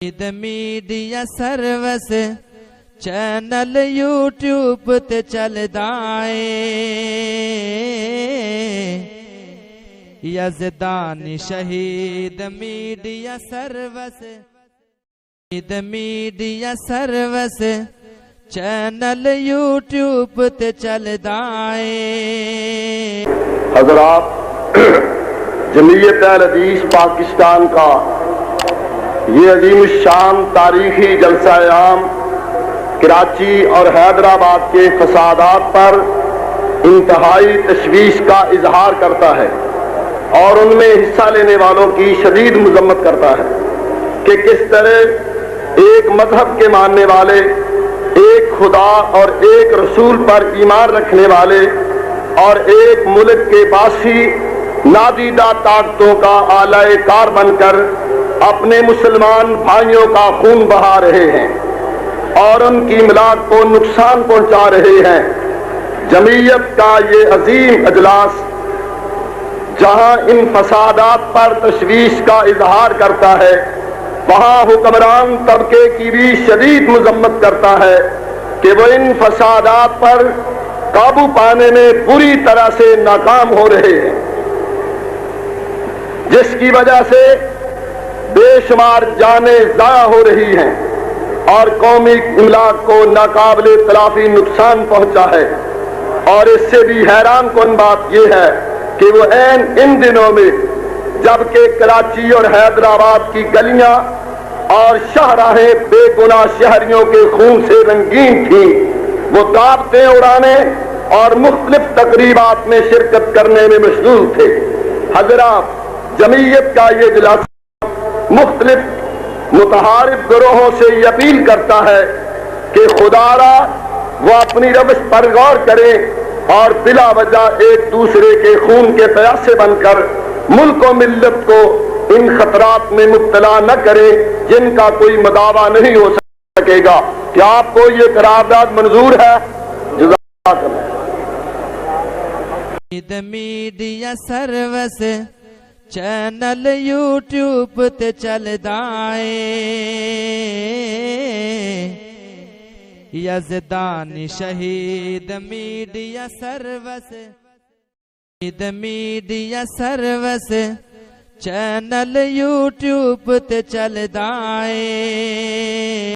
Media service channel YouTube تے چلدا اے یزدانی شہید میڈیا سروس چینل یوٹیوب تے چلدا اے۔ حضرات، جمعیت اہل حدیث پاکستان کا یہ عظیم الشان تاریخی جلسہ عام کراچی اور حیدرآباد کے فسادات پر انتہائی تشویش کا اظہار کرتا ہے اور ان میں حصہ لینے والوں کی شدید مذمت کرتا ہے کہ کس طرح ایک مذہب کے ماننے والے، ایک خدا اور ایک رسول پر ایمان رکھنے والے اور ایک ملک کے باسی نادیدہ طاقتوں کا آلہ کار بن کر اپنے مسلمان بھائیوں کا خون بہا رہے ہیں اور ان کی املاک کو نقصان پہنچا رہے ہیں۔ جمعیت کا یہ عظیم اجلاس جہاں ان فسادات پر تشویش کا اظہار کرتا ہے، وہاں حکمران طبقے کی بھی شدید مذمت کرتا ہے کہ وہ ان فسادات پر قابو پانے میں بری طرح سے ناکام ہو رہے ہیں، جس کی وجہ سے بے شمار جانیں ضائع ہو رہی ہیں اور قومی املاک کو ناقابل تلافی نقصان پہنچا ہے۔ اور اس سے بھی حیران کن بات یہ ہے کہ وہ ان دنوں میں جبکہ کراچی اور حیدرآباد کی گلیاں اور شاہراہیں بے گناہ شہریوں کے خون سے رنگین تھیں، وہ دعوتیں اڑانے اور مختلف تقریبات میں شرکت کرنے میں مشغول تھے۔ حضرات، جمعیت کا یہ اجلاس مختلف متحارب گروہوں سے یہ اپیل کرتا ہے کہ خدا را وہ اپنی روش پر غور کریں اور بلا وجہ ایک دوسرے کے خون کے پیاسے بن کر ملک و ملت کو ان خطرات میں مبتلا نہ کریں جن کا کوئی مداوع نہیں ہو سکے گا۔ کیا آپ کو یہ قرارداد منظور ہے؟ جزاک اللہ۔ میڈیا سروس چینل یوٹیوب تے چلدا اے یزدانی شہید میڈیا سروس چینل یوٹیوب تے چلدا اے۔